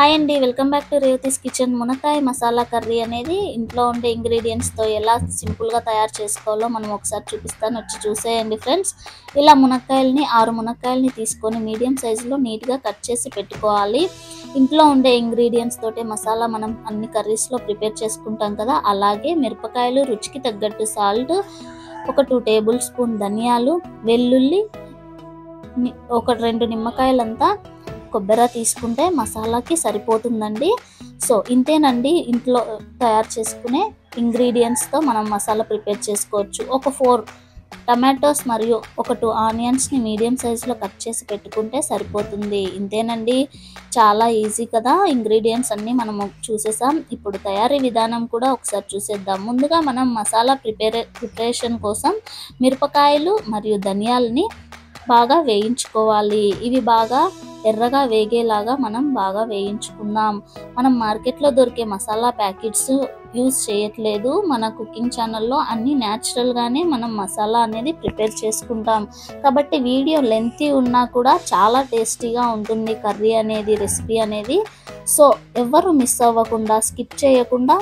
Hi అండి, welcome back to Revathi's kitchen. మునక్కాయ masala curry అనేది ఇంట్లో ఉండే ఇంగ్రీడియంట్స్తో ఎలా సింపుల్గా తయారు చేసుకోవాలో మనం ఒకసారి చూపిస్తాను, వచ్చి చూసేయండి ఫ్రెండ్స్. ఇలా మునక్కాయల్ని 6 మునక్కాయల్ని తీసుకొని మీడియం సైజులో నీట్గా కట్ చేసి పెట్టుకోవాలి. ఇంట్లో ఉండే ఇంగ్రీడియంట్స్ తోటే మసాలా మనం అన్ని కర్రీస్లో ప్రిపేర్ చేసుకుంటాం కదా, అలాగే మిరపకాయలు, రుచికి తగ్గట్టు సాల్ట్, ఒక 2 టేబుల్ స్పూన్ ధనియాలు, వెల్లుల్లి, ఒక 2 నిమ్మకాయలంతా కొబ్బరి తీసుకుంటే మసాలాకి సరిపోతుందండి. సో ఇంతేనండి, ఇంట్లో తయారు చేసుకునే ఇంగ్రీడియంట్స్తో మనం మసాలా ప్రిపేర్ చేసుకోవచ్చు. ఒక 4 టమాటోస్ మరియు ఒక 2 ఆనియన్స్ని మీడియం సైజులో కట్ చేసి పెట్టుకుంటే సరిపోతుంది. ఇంతేనండి, చాలా ఈజీ కదా. ఇంగ్రీడియంట్స్ అన్నీ మనము చూసేసాం. ఇప్పుడు తయారీ విధానం కూడా ఒకసారి చూసేద్దాం. ముందుగా మనం మసాలా ప్రిపరేషన్ కోసం మిరపకాయలు మరియు ధనియాలని బాగా వేయించుకోవాలి. ఇవి బాగా ఎర్రగా వేగేలాగా మనం బాగా వేయించుకుందాం. మనం మార్కెట్లో దొరికే మసాలా ప్యాకెట్స్ యూజ్ చేయట్లేదు. మన కుకింగ్ ఛానల్లో అన్నీ న్యాచురల్గానే మనం మసాలా అనేది ప్రిపేర్ చేసుకుంటాం కాబట్టి వీడియో లెంతీ ఉన్నా కూడా చాలా టేస్టీగా ఉంటుంది కర్రీ అనేది, రెసిపీ అనేది. సో ఎవరు మిస్ అవ్వకుండా, స్కిప్ చేయకుండా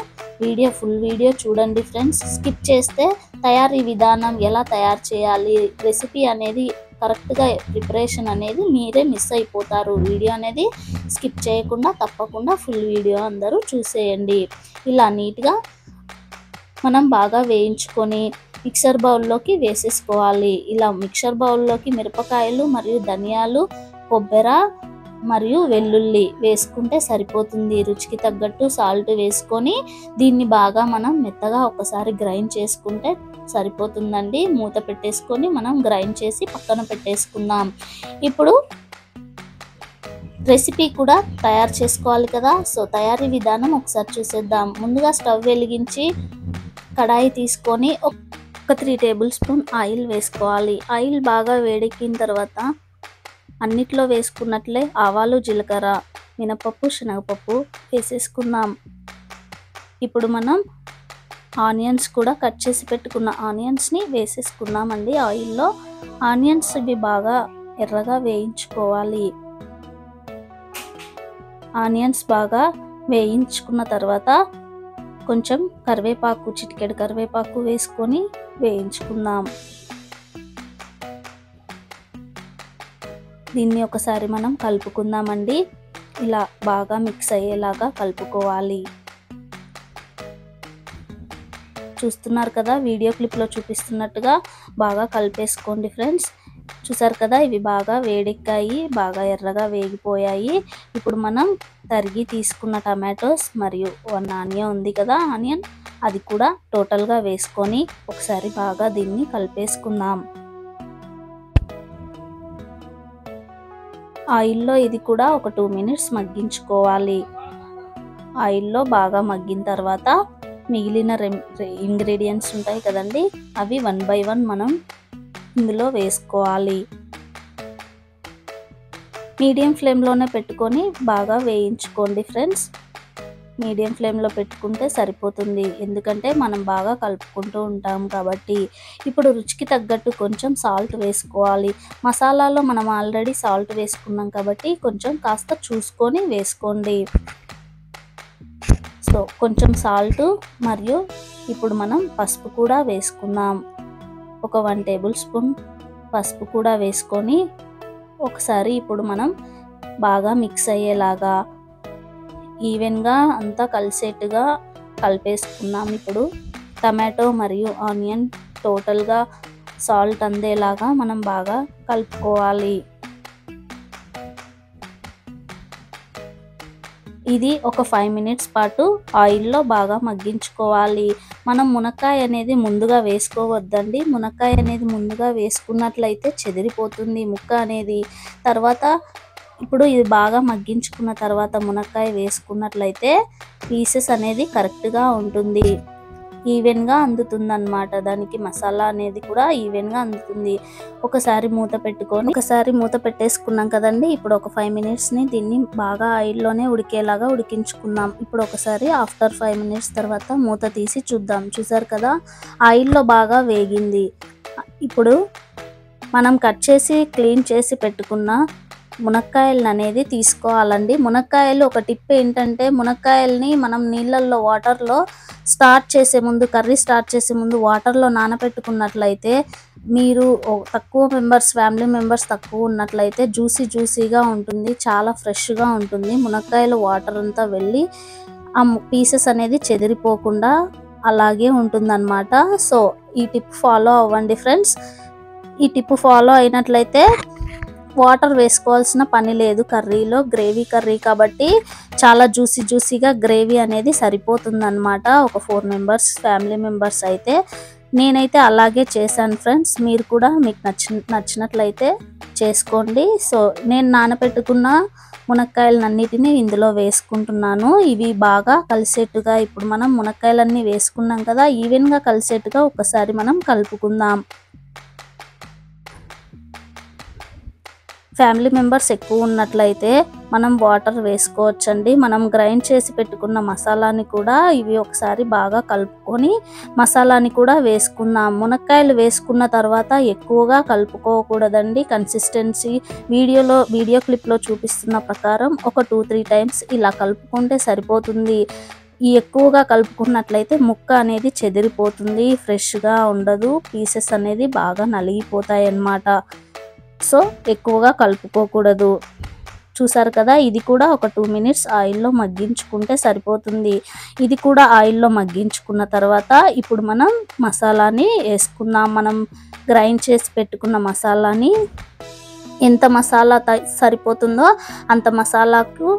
ఫుల్ వీడియో చూడండి ఫ్రెండ్స్. స్కిప్ చేస్తే తయారీ విధానం, ఎలా తయారు చేయాలి, రెసిపీ అనేది కరెక్ట్గా ప్రిపరేషన్ అనేది మీరే మిస్ అయిపోతారు. వీడియో అనేది స్కిప్ చేయకుండా తప్పకుండా ఫుల్ వీడియో అందరూ చూసేయండి. ఇలా నీట్గా మనం బాగా వేయించుకొని మిక్సర్ బౌల్లోకి వేసేసుకోవాలి. ఇలా మిక్సర్ బౌల్లోకి మిరపకాయలు మరియు ధనియాలు, కొబ్బరి మరియు వెల్లుల్లి వేసుకుంటే సరిపోతుంది. రుచికి తగ్గట్టు సాల్ట్ వేసుకొని దీన్ని బాగా మనం మెత్తగా ఒకసారి గ్రైండ్ చేసుకుంటే సరిపోతుందండి. మూత పెట్టేసుకొని మనం గ్రైండ్ చేసి పక్కన పెట్టేసుకుందాం. ఇప్పుడు రెసిపీ కూడా తయారు చేసుకోవాలి కదా. సో తయారీ విధానం ఒకసారి చూసేద్దాం. ముందుగా స్టవ్ వెలిగించి కడాయి తీసుకొని ఒక 3 టేబుల్ స్పూన్ ఆయిల్ వేసుకోవాలి. ఆయిల్ బాగా వేడెక్కిన తర్వాత అన్నిట్లో వేసుకున్నట్లే ఆవాలు, జీలకర్ర, మినపప్పు, శనగపప్పు వేసేసుకుందాం. ఇప్పుడు మనం ఆనియన్స్ కూడా కట్ చేసి పెట్టుకున్న ఆనియన్స్ని వేసేసుకున్నామండి ఆయిల్లో. ఆనియన్స్ ఇవి బాగా ఎర్రగా వేయించుకోవాలి. ఆనియన్స్ బాగా వేయించుకున్న తర్వాత కొంచెం కరివేపాకు, చిటికెడు కరివేపాకు వేసుకొని వేయించుకుందాం. దీన్ని ఒకసారి మనం కలుపుకుందామండి. ఇలా బాగా మిక్స్ అయ్యేలాగా కలుపుకోవాలి. చూస్తున్నారు కదా, వీడియో క్లిప్లో చూపిస్తున్నట్టుగా బాగా కలిపేసుకోండి ఫ్రెండ్స్. చూసారు కదా, ఇవి బాగా వేడెక్కాయి, బాగా ఎర్రగా వేగిపోయాయి. ఇప్పుడు మనం తరిగి తీసుకున్న టమాటోస్ మరియు 1 ఆనియన్ ఉంది కదా, ఆనియన్ అది కూడా టోటల్గా వేసుకొని ఒకసారి బాగా దీన్ని కలిపేసుకుందాం. ఆయిల్లో ఇది కూడా ఒక 2 మినిట్స్ మగ్గించుకోవాలి. ఆయిల్లో బాగా మగ్గిన తర్వాత మిగిలిన ఇంగ్రీడియంట్స్ ఉంటాయి కదండి, అవి 1 బై 1 మనం ఇందులో వేసుకోవాలి. మీడియం ఫ్లేమ్లోనే పెట్టుకొని బాగా వేయించుకోండి ఫ్రెండ్స్. మీడియం ఫ్లేమ్లో పెట్టుకుంటే సరిపోతుంది, ఎందుకంటే మనం బాగా కలుపుకుంటూ ఉంటాం కాబట్టి. ఇప్పుడు రుచికి తగ్గట్టు కొంచెం సాల్ట్ వేసుకోవాలి. మసాలాలో మనం ఆల్రెడీ సాల్ట్ వేసుకున్నాం కాబట్టి కొంచెం కాస్త చూసుకొని వేసుకోండి. సో కొంచెం సాల్ట్ మరియు ఇప్పుడు మనం పసుపు కూడా వేసుకుందాం. ఒక 1 టేబుల్ స్పూన్ పసుపు కూడా వేసుకొని ఒకసారి ఇప్పుడు మనం బాగా మిక్స్ అయ్యేలాగా ఈవెన్గా అంతా కలిసేట్టుగా కలిపేసుకుందాం. ఇప్పుడు టమాటో మరియు ఆనియన్ టోటల్గా సాల్ట్ అందేలాగా మనం బాగా కలుపుకోవాలి. ఇది ఒక 5 మినిట్స్ పాటు ఆయిల్లో బాగా మగ్గించుకోవాలి. మనం మునక్కాయ అనేది ముందుగా వేసుకోవద్దండి. మునక్కాయ అనేది ముందుగా వేసుకున్నట్లయితే చెదిరిపోతుంది ముక్క అనేది. తర్వాత ఇప్పుడు ఇది బాగా మగ్గించుకున్న తర్వాత మునక్కాయ వేసుకున్నట్లయితే పీసెస్ అనేది కరెక్ట్గా ఉంటుంది, ఈవెన్గా అందుతుంది అన్నమాట. దానికి మసాలా అనేది కూడా ఈవెన్గా అందుతుంది. ఒకసారి మూత పెట్టేసుకున్నాం కదండి. ఇప్పుడు ఒక 5 మినిట్స్ని దీన్ని బాగా ఆయిల్లోనే ఉడికేలాగా ఉడికించుకుందాం. ఇప్పుడు ఒకసారి ఆఫ్టర్ 5 మినిట్స్ తర్వాత మూత తీసి చూద్దాం. చూసారు కదా, ఆయిల్లో బాగా వేగింది. ఇప్పుడు మనం కట్ చేసి క్లీన్ చేసి పెట్టుకున్న మునక్కాయలను అనేది తీసుకోవాలండి. మునక్కాయలు ఒక టిప్ ఏంటంటే, మునక్కాయల్ని మనం నీళ్ళల్లో వాటర్లో కర్రీ స్టార్ట్ చేసే ముందు వాటర్లో నానబెట్టుకున్నట్లయితే, మీరు తక్కువ ఫ్యామిలీ మెంబర్స్ తక్కువ ఉన్నట్లయితే జ్యూసీగా ఉంటుంది, చాలా ఫ్రెష్గా ఉంటుంది. మునక్కాయలు వాటర్ అంతా వెళ్ళి ఆ పీసెస్ అనేది చెదిరిపోకుండా అలాగే ఉంటుందన్నమాట. సో ఈ టిప్ ఫాలో అవ్వండి ఫ్రెండ్స్. ఈ టిప్ ఫాలో అయినట్లయితే వాటర్ వేసుకోవాల్సిన పని లేదు కర్రీలో. గ్రేవీ కర్రీ కాబట్టి చాలా జ్యూసీగా గ్రేవీ అనేది సరిపోతుందన్నమాట. ఒక 4 మెంబర్స్ ఫ్యామిలీ మెంబర్స్ అయితే నేనైతే అలాగే చేశాను ఫ్రెండ్స్. మీరు కూడా మీకు నచ్చినట్లయితే చేసుకోండి. సో నేను నానబెట్టుకున్న మునక్కాయలన్నిటిని ఇందులో వేసుకుంటున్నాను. ఇవి బాగా కలిసేట్టుగా ఇప్పుడు మనం మునక్కాయలన్నీ వేసుకున్నాం కదా, ఈవెన్గా కలిసేట్టుగా ఒకసారి మనం కలుపుకుందాం. ఫ్యామిలీ మెంబర్స్ ఎక్కువ ఉన్నట్లయితే మనం వాటర్ వేసుకోవచ్చండి. మనం గ్రైండ్ చేసి పెట్టుకున్న మసాలాని కూడా ఇవి ఒకసారి బాగా కలుపుకొని మసాలాని కూడా వేసుకుందాం. మునక్కాయలు వేసుకున్న తర్వాత ఎక్కువగా కలుపుకోకూడదండి. కన్సిస్టెన్సీ వీడియో క్లిప్లో చూపిస్తున్న ప్రకారం ఒక 2-3 టైమ్స్ ఇలా కలుపుకుంటే సరిపోతుంది. ఈ ఎక్కువగా కలుపుకున్నట్లయితే ముక్క అనేది చెదిరిపోతుంది, ఫ్రెష్గా ఉండదు, పీసెస్ అనేది బాగా నలిగిపోతాయి అన్నమాట. సో ఎక్కువగా కలుపుకోకూడదు. చూసారు కదా, ఇది కూడా ఒక 2 మినిట్స్ ఆయిల్లో మగ్గించుకుంటే సరిపోతుంది. ఇది కూడా ఆయిల్లో మగ్గించుకున్న తర్వాత ఇప్పుడు మనం మసాలాని వేసుకుందాం. మనం గ్రైండ్ చేసి పెట్టుకున్న మసాలాని ఎంత మసాలా సరిపోతుందో అంత మసాలాకు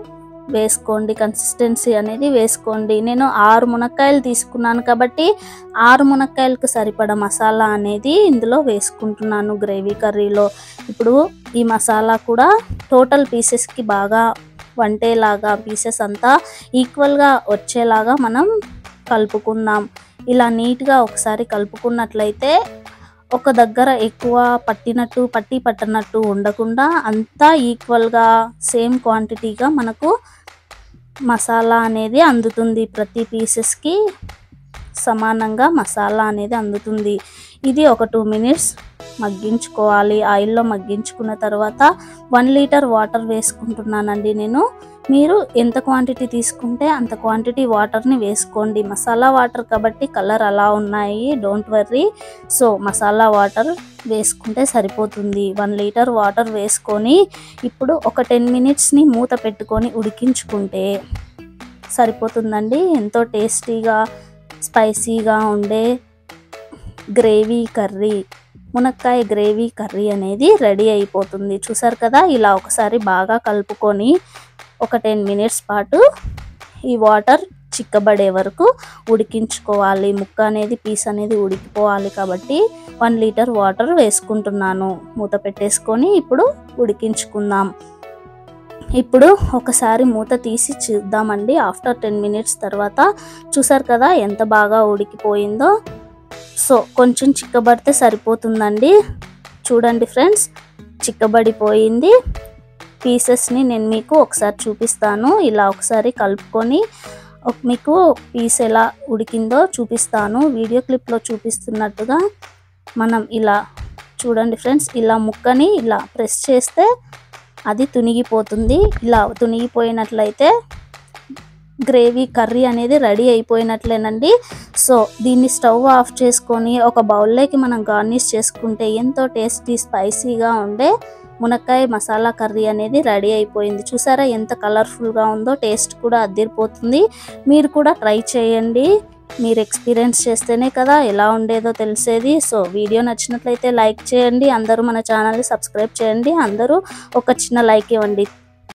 వేసుకోండి, కన్సిస్టెన్సీ అనేది వేసుకోండి. నేను 6 మునక్కాయలు తీసుకున్నాను కాబట్టి 6 మునక్కాయలకు సరిపడా మసాలా అనేది ఇందులో వేసుకుంటున్నాను గ్రేవీ కర్రీలో. ఇప్పుడు ఈ మసాలా కూడా టోటల్ పీసెస్కి బాగా వంటేలాగా, పీసెస్ అంతా ఈక్వల్గా వచ్చేలాగా మనం కలుపుకుందాం. ఇలా నీట్గా ఒకసారి కలుపుకున్నట్లయితే ఒక దగ్గర ఎక్కువ పట్టనట్టు ఉండకుండా అంతా ఈక్వల్గా సేమ్ క్వాంటిటీగా మనకు మసాలా అనేది అందుతుంది. ప్రతి పీసెస్కి సమానంగా మసాలా అనేది అందుతుంది. ఇది ఒక 2 మినిట్స్ మగ్గించుకోవాలి. ఆయిల్లో మగ్గించుకున్న తర్వాత 1 లీటర్ వాటర్ వేసుకుంటున్నానండి నేను. మీరు ఎంత క్వాంటిటీ తీసుకుంటే అంత క్వాంటిటీ వాటర్ని వేసుకోండి. మసాలా వాటర్ కాబట్టి కలర్ అలా ఉన్నాయి, don't worry. So masala water వేసుకుంటే సరిపోతుంది. 1 లీటర్ వాటర్ వేసుకొని ఇప్పుడు ఒక 10 మినిట్స్ని మూత పెట్టుకొని ఉడికించుకుంటే సరిపోతుందండి. ఎంతో టేస్టీగా స్పైసీగా ఉండే మునక్కాయ గ్రేవీ కర్రీ అనేది రెడీ అయిపోతుంది. చూసారు కదా, ఇలా ఒకసారి బాగా కలుపుకొని ఒక 10 మినిట్స్ పాటు ఈ వాటర్ చిక్కబడే వరకు ఉడికించుకోవాలి. ముక్క అనేది పీస్ అనేది ఉడికిపోవాలి కాబట్టి 1 లీటర్ వాటర్ వేసుకుంటున్నాను. మూత పెట్టేసుకొని ఇప్పుడు ఉడికించుకుందాం. ఇప్పుడు ఒకసారి మూత తీసి చూద్దామండి. ఆఫ్టర్ 10 మినిట్స్ తర్వాత చూసారు కదా ఎంత బాగా ఉడికిపోయిందో. సో కొంచెం చిక్కబడితే సరిపోతుందండి. చూడండి ఫ్రెండ్స్, చిక్కబడిపోయింది. పీసెస్ని నేను మీకు ఒకసారి చూపిస్తాను. ఇలా ఒకసారి కలుపుకొని మీకు పీస్ ఎలా ఉడికిందో చూపిస్తాను. వీడియో క్లిప్లో చూపిస్తున్నట్టుగా మనం ఇలా చూడండి ఫ్రెండ్స్, ఇలా ముక్కని ఇలా ప్రెస్ చేస్తే అది తునిగిపోతుంది. ఇలా తునిగిపోయినట్లయితే గ్రేవీ కర్రీ అనేది రెడీ అయిపోయినట్లేనండి. సో దీన్ని స్టవ్ ఆఫ్ చేసుకొని ఒక బౌల్లోకి మనం గార్నిష్ చేసుకుంటే ఎంతో టేస్టీ స్పైసీగా ఉండే మునక్కాయ మసాలా కర్రీ అనేది రెడీ అయిపోయింది. చూసారా ఎంత కలర్ఫుల్గా ఉందో, టేస్ట్ కూడా అదిరిపోతుంది. మీరు కూడా ట్రై చేయండి. మీరు ఎక్స్పీరియన్స్ చేస్తేనే కదా ఎలా ఉండేదో తెలిసేది. సో వీడియో నచ్చినట్లయితే లైక్ చేయండి. అందరూ మన ఛానల్ని సబ్స్క్రైబ్ చేయండి. అందరూ ఒక చిన్న లైక్ ఇవ్వండి.